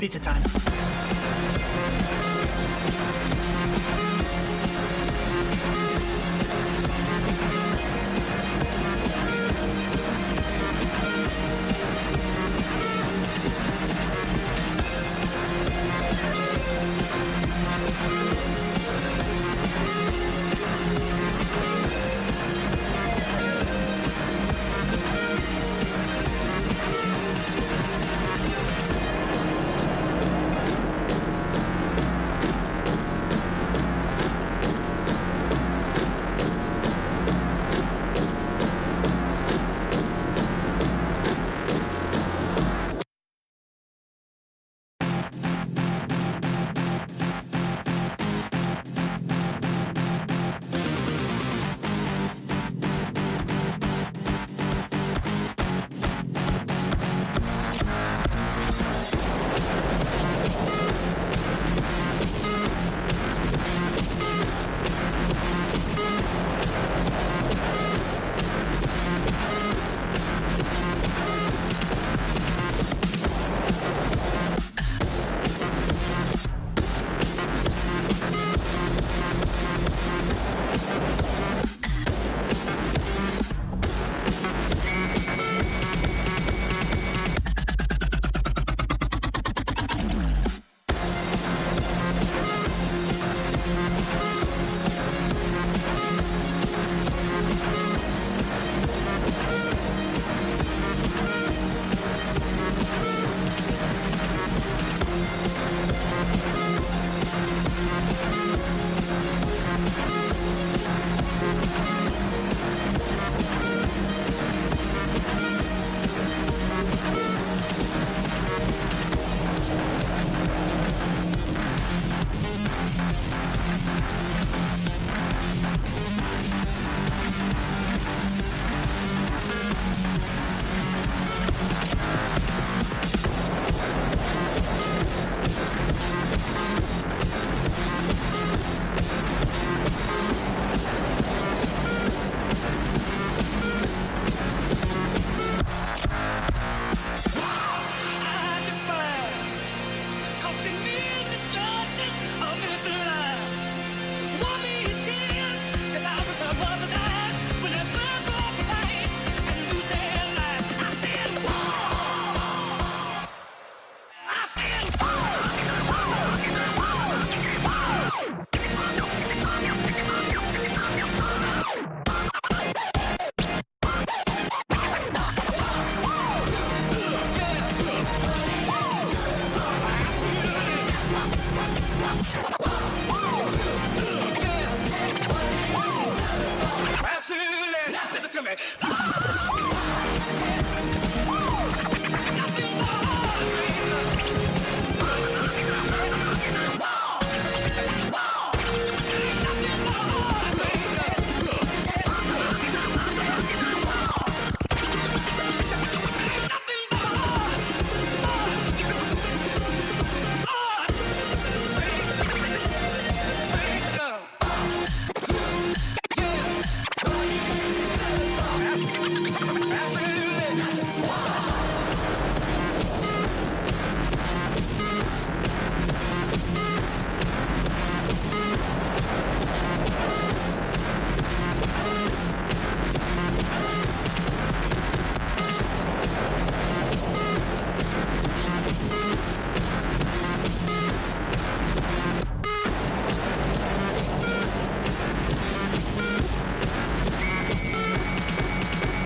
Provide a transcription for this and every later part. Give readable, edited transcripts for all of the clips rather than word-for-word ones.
Pizza time.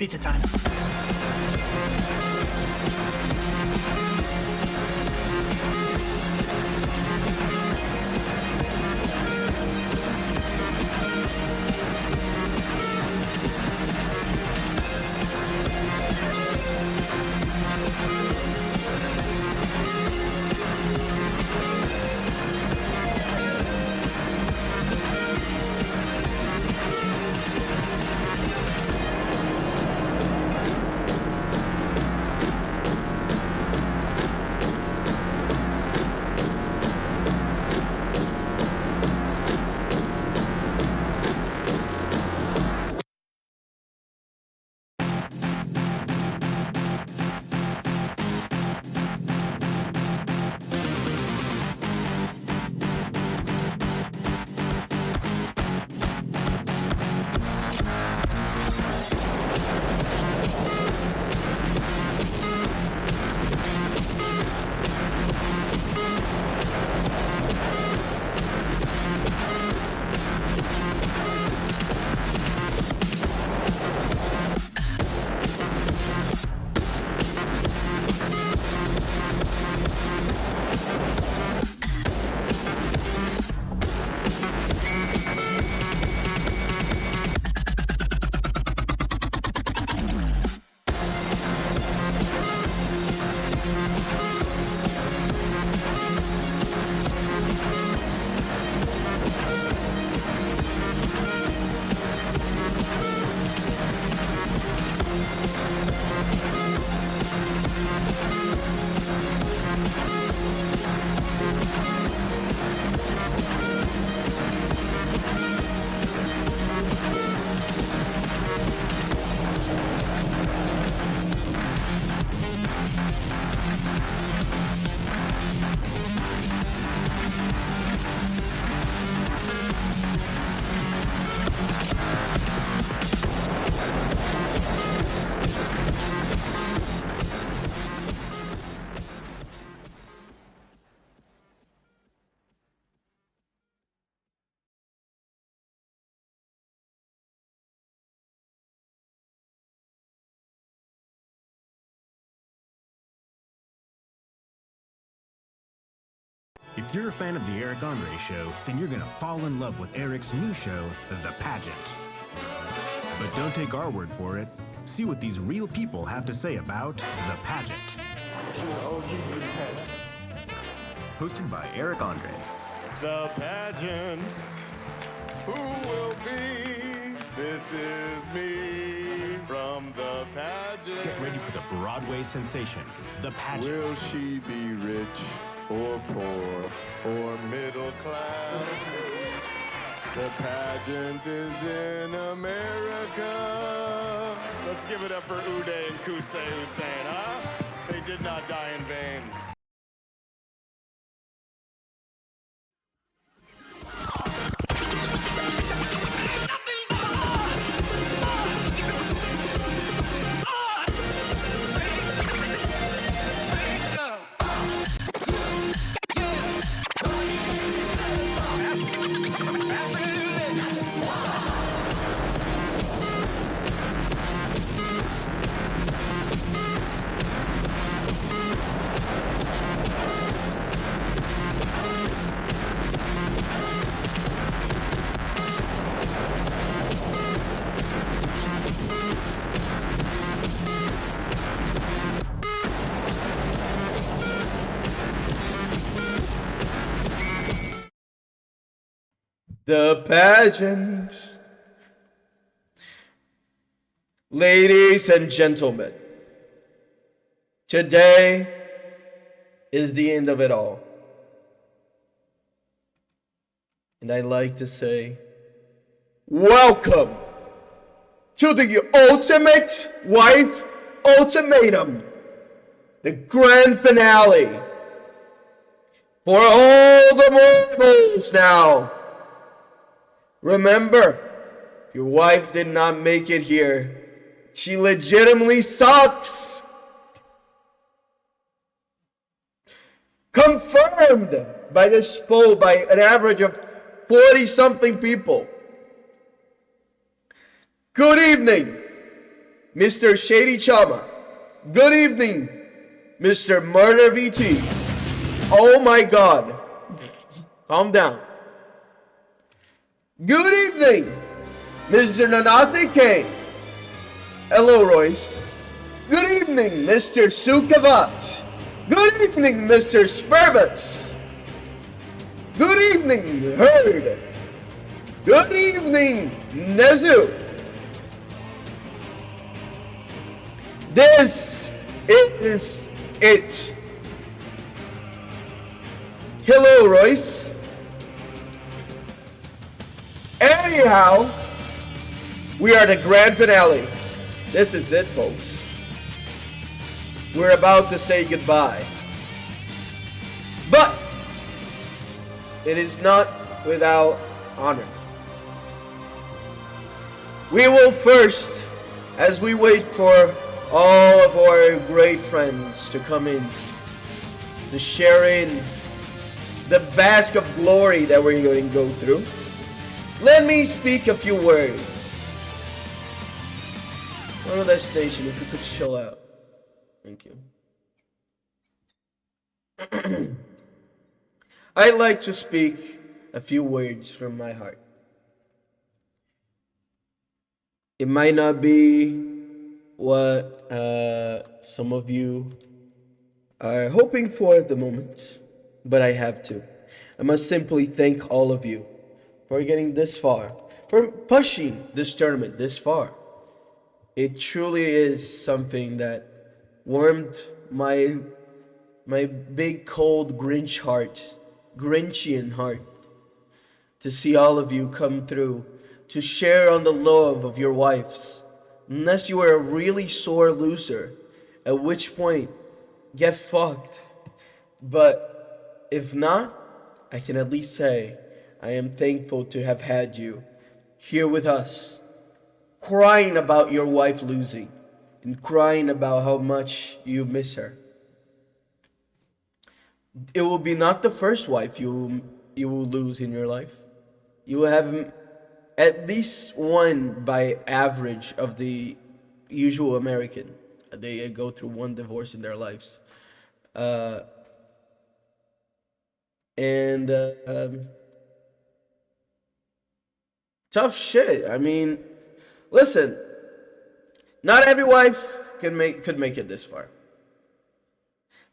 Pizza time. If you're a fan of the Eric Andre Show, then you're gonna fall in love with Eric's new show, The Pageant. But don't take our word for it. See what these real people have to say about The Pageant. Hosted by Eric Andre. The Pageant. Who will be? This is me from The Pageant. Get ready for the Broadway sensation, The Pageant. Will she be rich or poor or middle class? The pageant is in America. Let's give it up for Uday and Kusei Hussein, huh? They did not die in vain. The pageant. Ladies and gentlemen, today is the end of it all. And I like to say, welcome to the Ultimate Wife Ultimatum, the grand finale. For all the marbles now. Remember, if your wife did not make it here, she legitimately sucks. Confirmed by this poll by an average of 40-something people. Good evening, Mr. Shady Chama. Good evening, Mr. Murder VT. Oh my God. Calm down. Good evening, Mr. Nanasi K. Hello, Royce. Good evening, Mr. Sukavat. Good evening, Mr. Spermus. Good evening, Herd. Good evening, Nezu. This is it. Hello, Royce. Anyhow, we are the grand finale. This is it, folks. We're about to say goodbye. But it is not without honor. We will first, as we wait for all of our great friends to come in, to share in the bask of glory that we're going to go through, let me speak a few words. Final destination, if you could chill out. Thank you. I'd like to speak a few words from my heart. It might not be what some of you are hoping for at the moment, but I have to. I must simply thank all of you for getting this far, for pushing this tournament this far. It truly is something that warmed my big cold Grinchian heart, to see all of you come through, to share on the love of your wives. Unless you are a really sore loser, at which point, get fucked. But if not, I can at least say I am thankful to have had you here with us, crying about your wife losing and crying about how much you miss her. It will be not the first wife you will lose in your life. You will have at least one by average of the usual American. They go through one divorce in their lives. And tough shit. I mean, listen, not every wife could make it this far.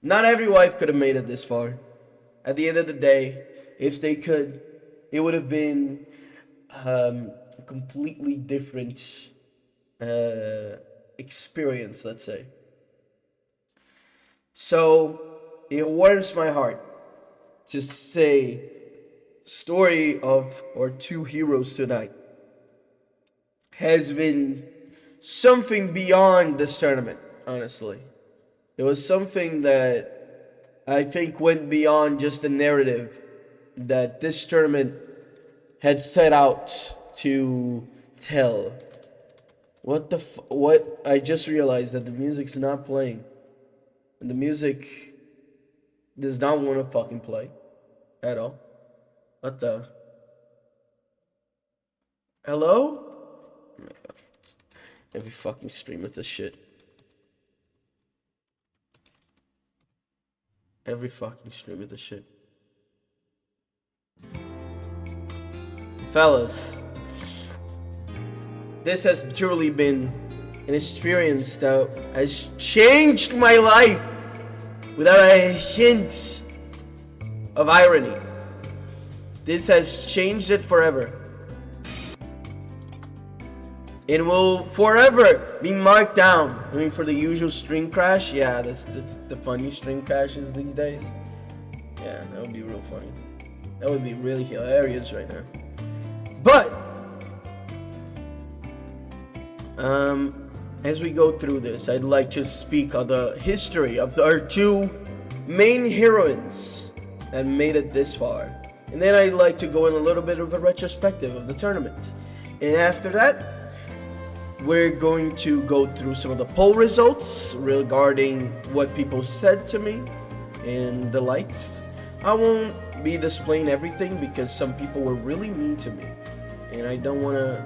Not every wife could have made it this far. At the end of the day, if they could, it would have been a completely different experience, let's say. So it warms my heart to say story of our two heroes tonight has been something beyond this tournament, honestly. It was something that I think went beyond just the narrative that this tournament had set out to tell. What I just realized that the music's not playing. And the music does not want to fucking play at all. What the? Hello? Oh my God. Every fucking stream with this shit. Every fucking stream with this shit. Fellas, this has truly been an experience that has changed my life without a hint of irony. This has changed it forever. It will forever be marked down. I mean, for the usual stream crash, yeah, that's the funny stream crashes these days. Yeah, that would be real funny. That would be really hilarious right now. But as we go through this, I'd like to speak of the history of our two main heroines that made it this far. And then I'd like to go in a little bit of a retrospective of the tournament. And after that, we're going to go through some of the poll results regarding what people said to me and the likes. I won't be displaying everything because some people were really mean to me. And I don't want to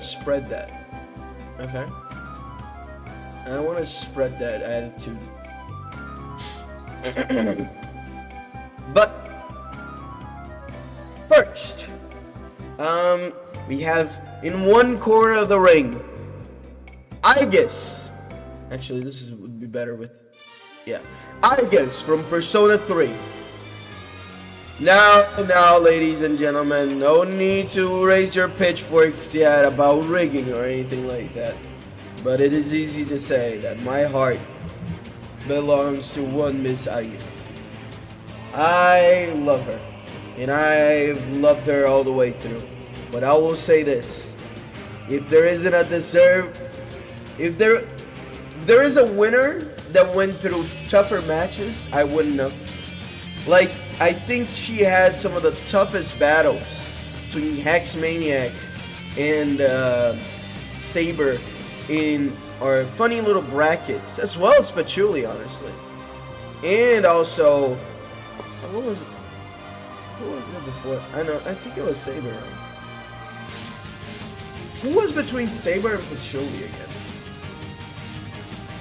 spread that. Okay? I don't want to spread that attitude. But first, we have in one corner of the ring, I guess. Actually, would be better with, yeah. I guess from Persona 3. Now, ladies and gentlemen, no need to raise your pitchforks yet about rigging or anything like that. But it is easy to say that my heart belongs to one Miss Agus. I love her, and I've loved her all the way through. But I will say this: if there isn't a if there is a winner that went through tougher matches, I wouldn't know. Like, I think she had some of the toughest battles between Hex Maniac and Saber in our funny little brackets, as well as Patchouli, honestly. And also, who was it before? I think it was Saber, right? Who was between Saber and Patchouli again?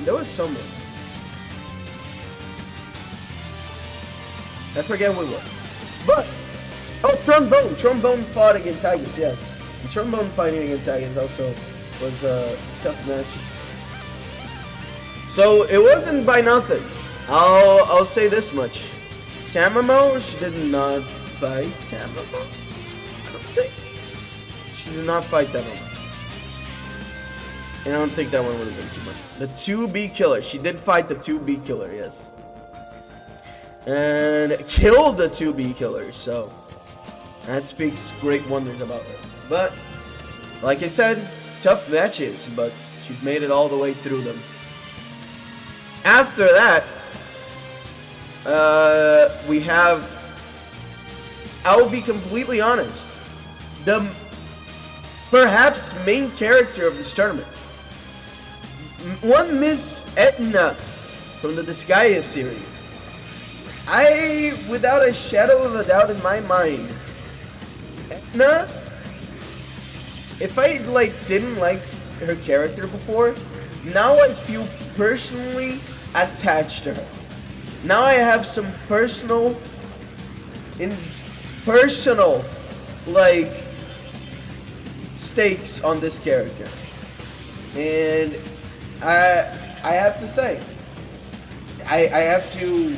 There was someone. I forget who it was. But, Trombone. Trombone fought against Agus, yes. And Trombone fighting against Agus also was a tough match. So, it wasn't by nothing. I'll say this much. Tamamo, she did not fight Tamamo. I don't think. She did not fight Tamamo. And I don't think that one would have been too much. The 2B killer. She did fight the 2B killer, yes. And killed the 2B killer, so that speaks great wonders about her. But, like I said, tough matches, but she made it all the way through them. After that, we have, I will be completely honest, the perhaps main character of this tournament. One Miss Etna from the Disgaea series. I, without a shadow of a doubt in my mind, Etna, if I didn't like her character before, now I feel personally attached to her. Now I have some personal, like, stakes on this character, and I have to say, I have to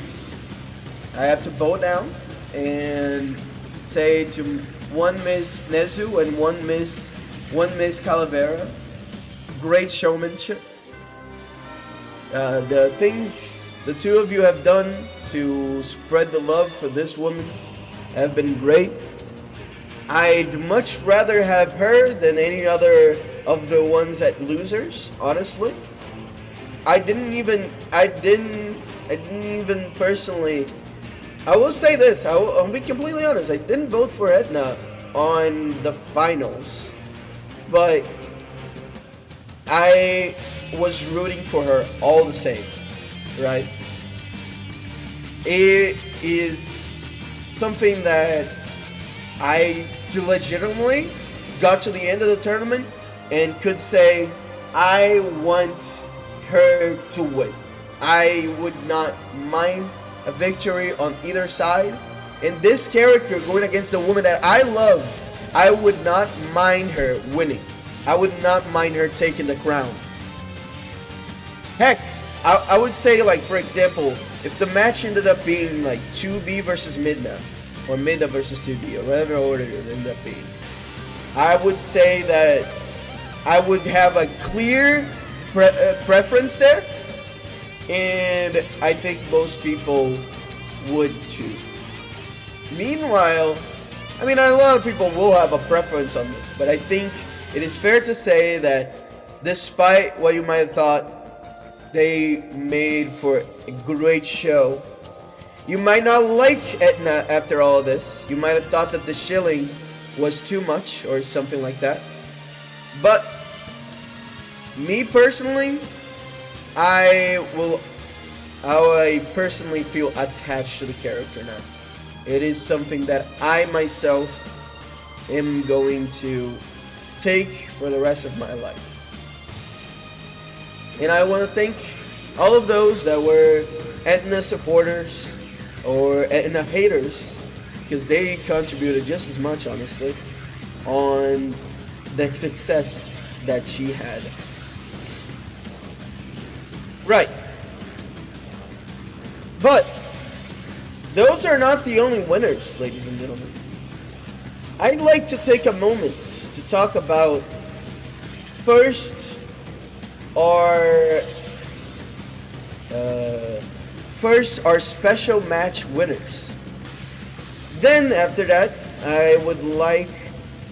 bow down and say to one Miss Nezu and one Miss Calavera, great showmanship. The things the two of you have done to spread the love for this woman have been great. I'd much rather have her than any other of the ones at Losers, honestly. I didn't even personally. I will say this, I'll be completely honest, I didn't vote for Edna on the finals, but I was rooting for her all the same, right? It is something that I legitimately got to the end of the tournament and could say, I want her to win. I would not mind a victory on either side. And this character going against the woman that I love, I would not mind her winning. I would not mind her taking the crown. Heck, I would say, like, for example, if the match ended up being like 2B versus Midna, or Midna versus 2B, or whatever order it ended up being, I would say that I would have a clear preference there, and I think most people would too. Meanwhile, I mean, a lot of people will have a preference on this, but I think it is fair to say that despite what you might have thought, they made for a great show. You might not like Etna after all of this. You might have thought that the shilling was too much or something like that. But me personally, I personally feel attached to the character now. It is something that I myself am going to take for the rest of my life. And I want to thank all of those that were Etna supporters or Etna haters, because they contributed just as much, honestly, on the success that she had. Right. But those are not the only winners, ladies and gentlemen. I'd like to take a moment to talk about first our special match winners. Then after that, I would like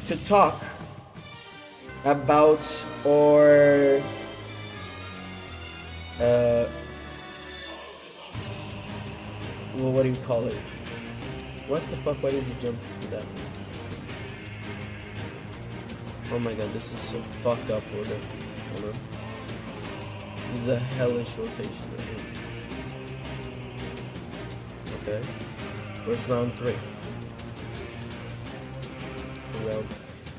to talk about our well, what do you call it? What the fuck? Why did you jump to that? Oh my god, this is so fucked up order. Hold on. This is a hellish rotation right here. Okay. Where's round 3?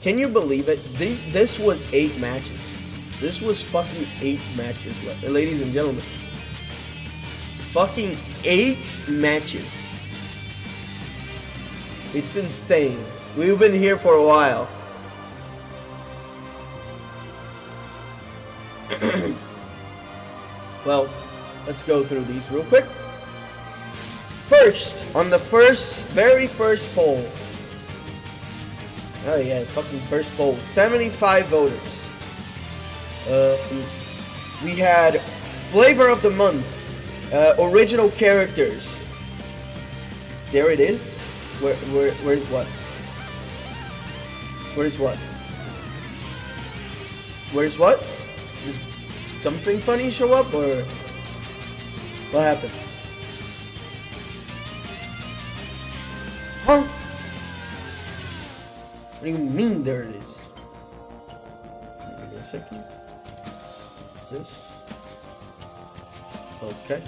Can you believe it? This was 8 matches. This was fucking 8 matches, ladies and gentlemen. Fucking 8 matches. It's insane. We've been here for a while. Well, let's go through these real quick. First, on the very first poll. Oh yeah, fucking first poll. 75 voters. We had Flavor of the Month. Original characters. There it is. Where's what? Where's what? Where's what? Did something funny show up, or what happened? Huh? What do you mean there it is? Give me a second. This. Okay.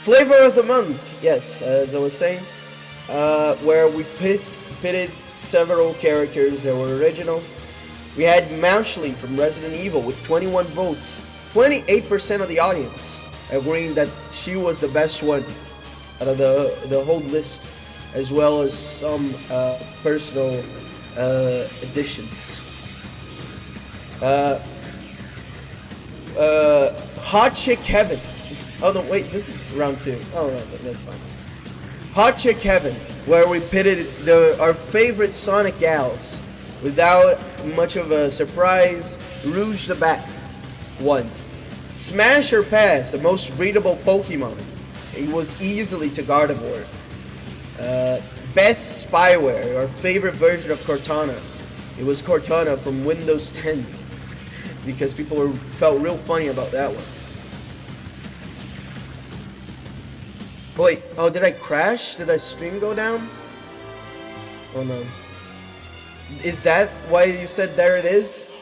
Flavor of the Month. Yes, as I was saying, where we pitted several characters that were original. We had Moushley from Resident Evil with 21 votes, 28% of the audience agreeing that she was the best one out of the whole list, as well as some personal additions. Hot Chick Heaven. Oh no, wait, this is round 2. Oh no, that's fine. Hot Chick Heaven, where we pitted our favorite Sonic gals. Without much of a surprise, Rouge the Bat won. Smash or Pass, the most breedable Pokemon. It was easily to Gardevoir. Best Spyware, our favorite version of Cortana. It was Cortana from Windows 10. Because people felt real funny about that one. Wait, oh, did I crash? Did my stream go down? Oh no. Is that why you said there it is?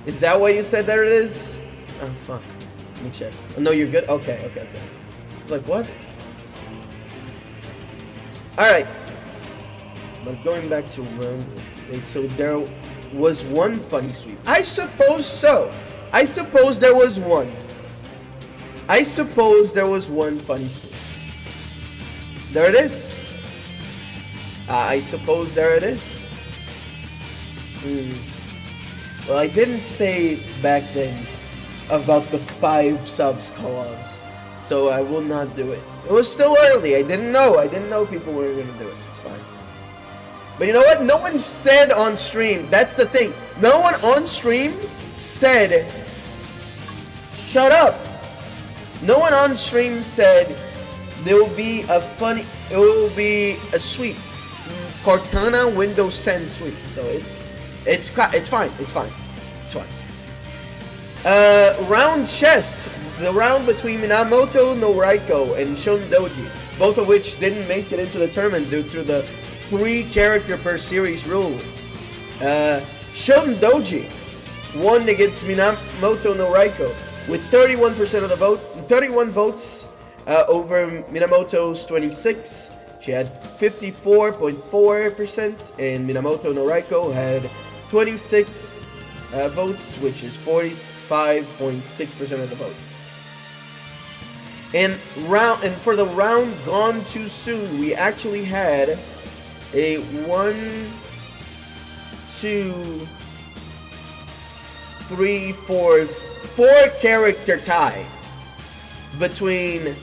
Is that why you said there it is? Oh fuck. Let me check. Oh, no, you're good? Okay. I was like, what? Alright. But going back to wait, so there was one funny sweep. I suppose so. I suppose there was one. I suppose there was one funny sweep. There it is. I suppose there it is. Well, I didn't say back then about the 5 subs clause, so I will not do it. It was still early. I didn't know people were gonna do it. It's fine. But you know what? No one said on stream. That's the thing. No one on stream said, shut up. No one on stream said there will be a sweep. Cortana Windows 10 sweep. So it's fine. Round chest. The round between Minamoto no Raiko and Shundoji, both of which didn't make it into the tournament due to the 3 character per series rule. Shundoji won against Minamoto no Raiko with 31% of the vote, 31 votes over Minamoto's 26. She had 54.4%, and Minamoto no Raiko had 26 votes, which is 45.6% of the vote. And for the round gone too soon, we actually had a 1, 2, 3, 4 character tie between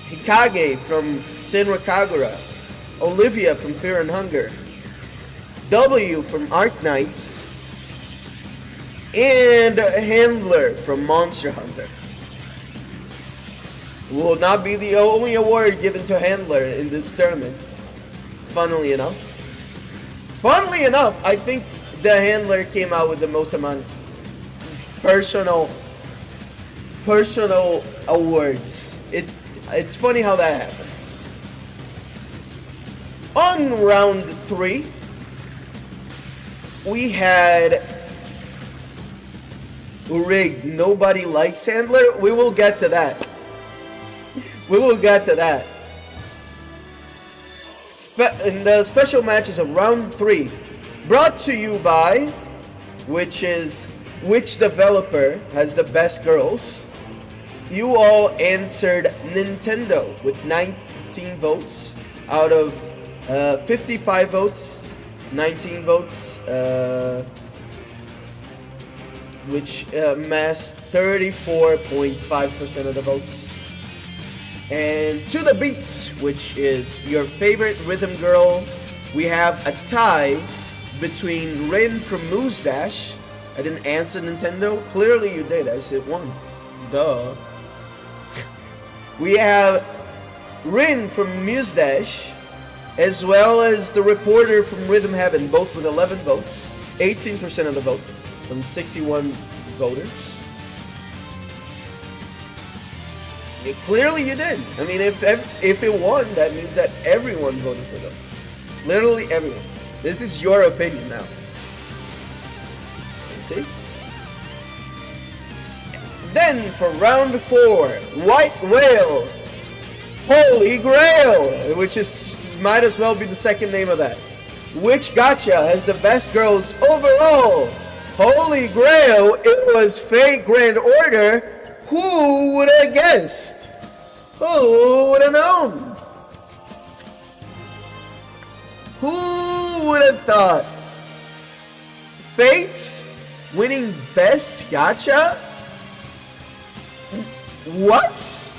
Hikage from Senra Kagura, Olivia from Fear and Hunger, W from Arknights, and Handler from Monster Hunter. Will not be the only award given to Handler in this tournament. Funnily enough, I think the Handler came out with the most amount personal awards. It's funny how that happened. On round 3, we had rigged. Nobody likes Handler. We will get to that. In the special matches of round 3, brought to you by, which developer has the best girls? You all answered Nintendo with 19 votes out of 55 votes. 19 votes, which amassed 34.5% of the votes. And To The Beats, which is your favorite rhythm girl, we have a tie between Rin from Moose Dash. I didn't answer Nintendo. Clearly you did. I said 1. Duh. We have Rin from Muse Dash, as well as the reporter from Rhythm Heaven, both with 11 votes, 18% of the vote from 61 voters. Clearly you did. I mean, if it won, that means that everyone voted for them. Literally everyone. This is your opinion now. See? Then for round 4, White Whale, Holy Grail, which might as well be the second name of that. Which gacha has the best girls overall? Holy Grail, it was Fate Grand Order. Who would have guessed? Who would have known? Who would have thought? Fate winning Best Gacha? What?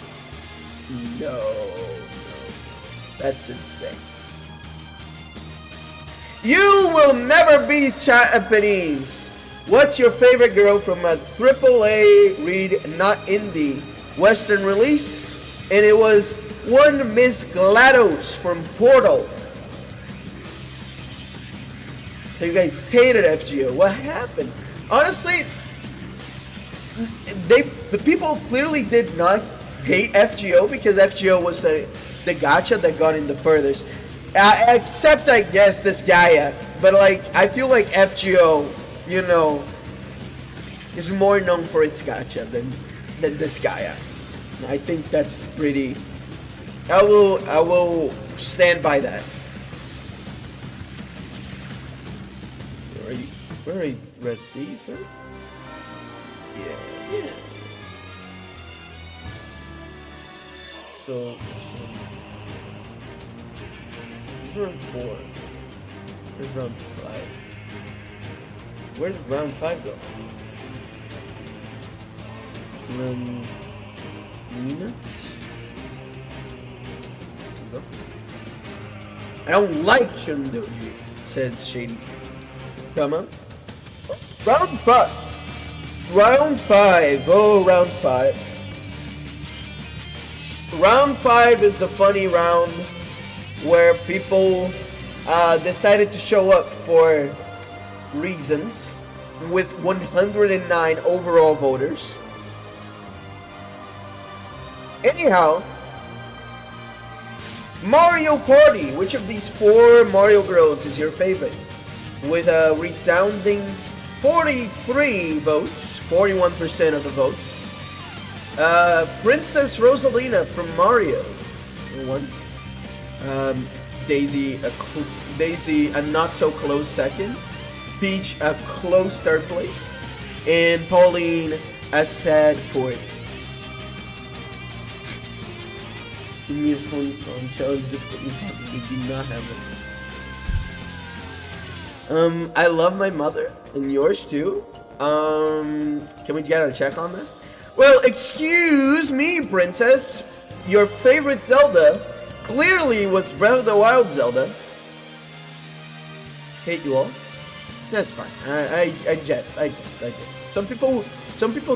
No. That's insane. You will never be Japanese. What's your favorite girl from a AAA read, not indie, Western release? And it was one Miss GLaDOS from Portal. So you guys hated FGO. What happened? Honestly, the people clearly did not hate FGO because FGO was the gacha that got in the furthest. Except, I guess, this Gaia. But, like, I feel like FGO, you know, is more known for its gacha than this Gaia. I think that's pretty... I will stand by that. Where I read these, right? Yeah. So this is round 4. Where's round 5? Where's round 5 go? Minutes? I don't like Shundoji, says Shady. Come on. Round 5. Round 5. Oh, round 5. Round 5 is the funny round where people decided to show up for reasons with 109 overall voters. Anyhow, Mario Party. Which of these 4 Mario girls is your favorite? With a resounding 43 votes, 41% of the votes. Princess Rosalina from Mario, 1. Daisy a not so close 2nd. Peach a close 3rd place, and Pauline a sad 4th. Give me a phone call. Challenge difficulty possibly do not have it. I love my mother and yours too. Can we get a check on that? Well, excuse me, princess. Your favorite Zelda clearly was Breath of the Wild Zelda. Hate you all. That's fine. I jest. Some people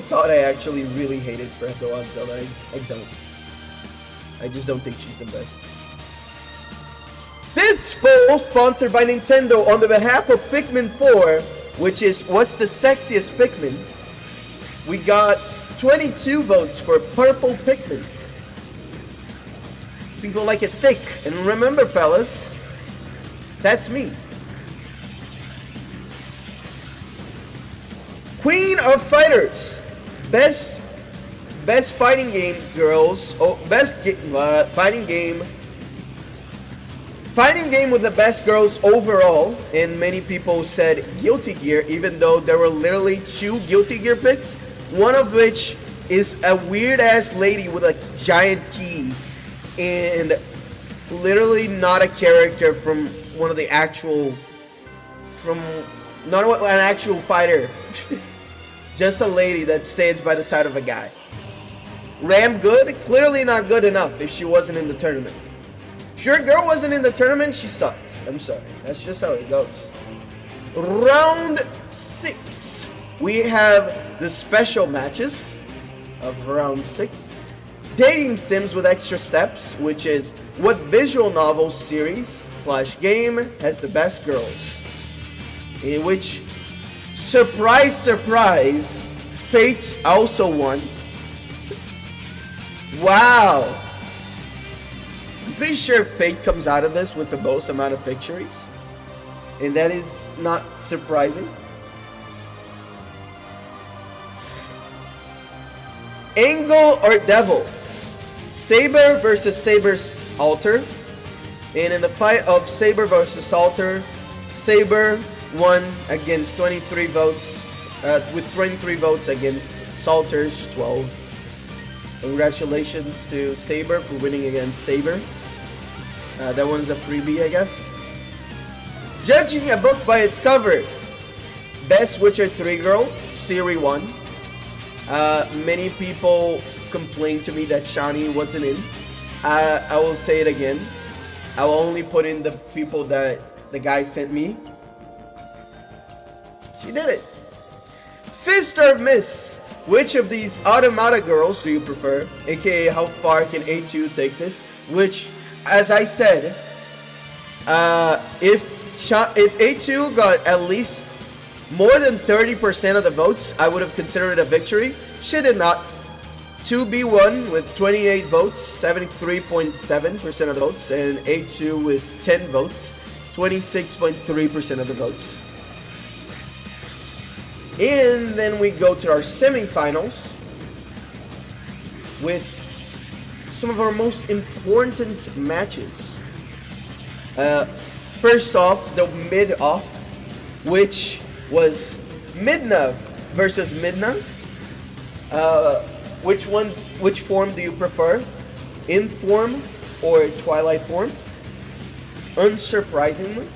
thought I actually really hated Breath of the Wild Zelda. I don't. I just don't think she's the best. This poll sponsored by Nintendo on the behalf of Pikmin 4, which is what's the sexiest Pikmin. We got 22 votes for purple Pikmin. People like it thick. And remember, fellas, that's me. Queen of Fighters. Best fighting game girls. Oh, best fighting game. Fighting game with the best girls overall. And many people said Guilty Gear, even though there were literally 2 Guilty Gear picks. One of which is a weird ass lady with a giant key. And literally not a character from one of the actual. Not an actual fighter. Just a lady that stands by the side of a guy. Ram good? Clearly not good enough if she wasn't in the tournament. If your girl wasn't in the tournament, she sucks. I'm sorry. That's just how it goes. Round 6. We have the special matches of round 6. Dating sims with extra steps, which is what visual novel series / game has the best girls. In which, surprise, surprise, Fate also won. Wow. I'm pretty sure Fate comes out of this with the most amount of victories. And that is not surprising. Angel or Devil. Saber versus Saber's Alter. And in the fight of Saber versus Alter, Saber won against 23 votes. with 23 votes against Salters 12. Congratulations to Saber for winning against Saber. That one's a freebie, I guess. Judging a book by its cover. Best Witcher 3 Girl, Series 1. Many people complained to me that Shani wasn't in. I will say it again. I will only put in the people that the guy sent me. She did it. Fist or Miss? Which of these Automata girls do you prefer? AKA, how far can A2 take this? Which, as I said, if A2 got at least more than 30% of the votes, I would have considered it a victory. She did not. 2B1 with 28 votes, 73.7% of the votes, and A2 with 10 votes, 26.3% of the votes. And then we go to our semifinals with some of our most important matches. First off, the mid-off, which was Midna versus Midna. Which form do you prefer? In form or Twilight form? Unsurprisingly,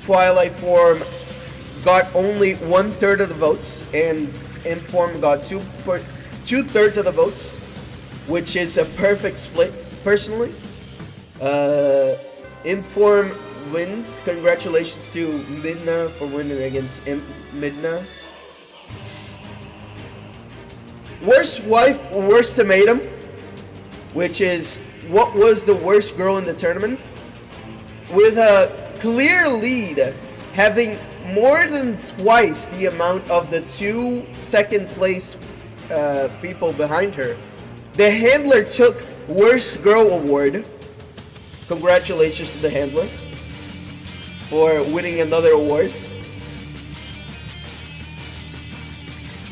Twilight form got only 1/3 of the votes, and in form got 2/3 of the votes, which is a perfect split, personally. In form wins. Congratulations to Midna for winning against Midna. Worst wife, worst ultimatum, which is what was the worst girl in the tournament, with a clear lead, having more than twice the amount of the 2 second place people behind her. The handler took worst girl award. Congratulations to the handler for winning another award.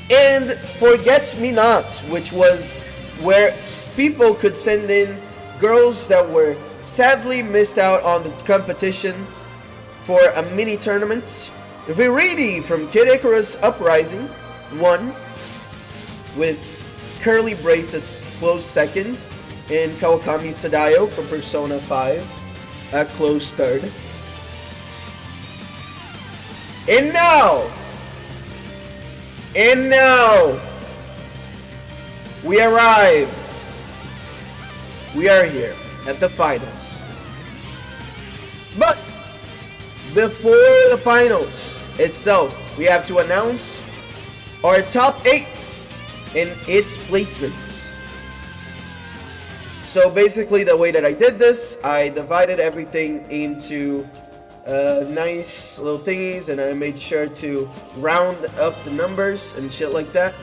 And Forgets Me Not, which was where people could send in girls that were sadly missed out on the competition for a mini tournament. Viridi from Kid Icarus Uprising won, with Curly Braces close second, and Kawakami Sadayo from Persona 5 a close third. And now, we arrive. We are here at the finals. But before the finals itself, we have to announce our top 8 and its placements. So basically, the way that I did this, I divided everything into nice little thingies, and I made sure to round up the numbers and shit like that.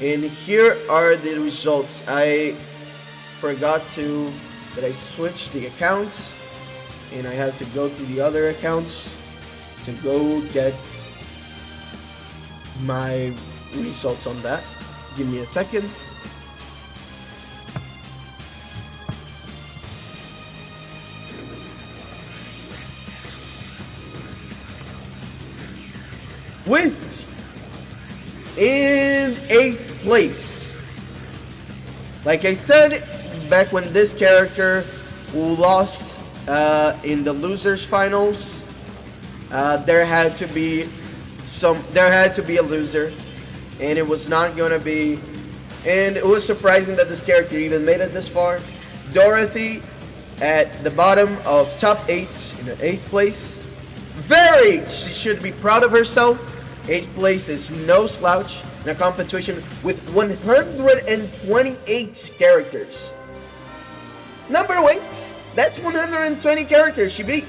And here are the results. I forgot that I switched the accounts, and I have to go to the other accounts to go get my results on that. Give me a second. Win in 8th place. Like I said, back when this character lost in the losers finals, there had to be a loser, and it was not gonna be. And it was surprising that this character even made it this far. Dorothy at the bottom of top 8 in the 8th place. She should be proud of herself. 8th place is no slouch in a competition with 128 characters. Number 8, that's 120 characters she beat.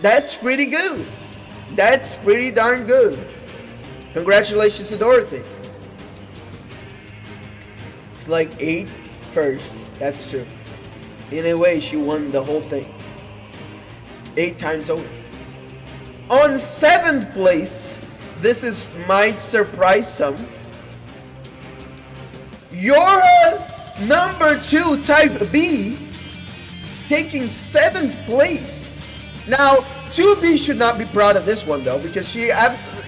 That's pretty good. That's pretty darn good. Congratulations to Dorothy. It's like 8 firsts. That's true. In a way, she won the whole thing. 8 times over. On 7th place, this might surprise some. Your number 2 type B taking 7th place. Now, 2B should not be proud of this one though, because she,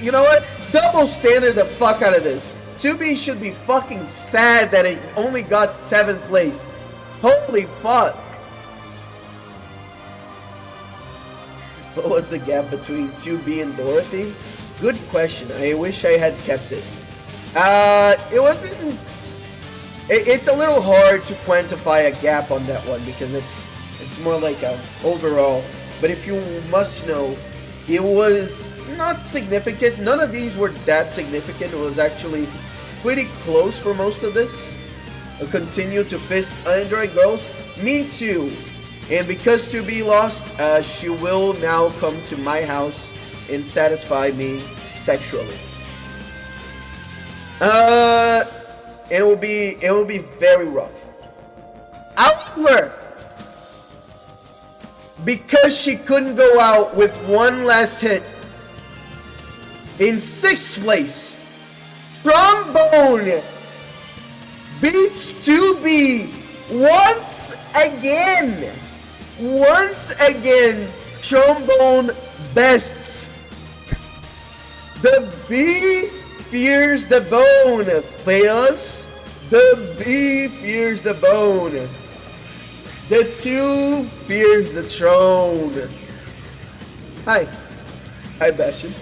you know what? Double standard the fuck out of this. 2B should be fucking sad that it only got 7th place. Holy fuck. What was the gap between 2B and Dorothy? Good question. I wish I had kept it. It wasn't... It's a little hard to quantify a gap on that one because it's more like a overall. But if you must know, it was not significant. None of these were that significant. It was actually pretty close for most of this. I continue to fist Android girls. Me too. And because 2B lost, she will now come to my house and satisfy me sexually. It will be very rough. However, because she couldn't go out with one last hit, in 6th place, Trombone beats 2B once again. Once again, Trombone bests. The B fears the bone, fellas. The B fears the bone. The 2 fears the throne. Hi. Hi, Bastion.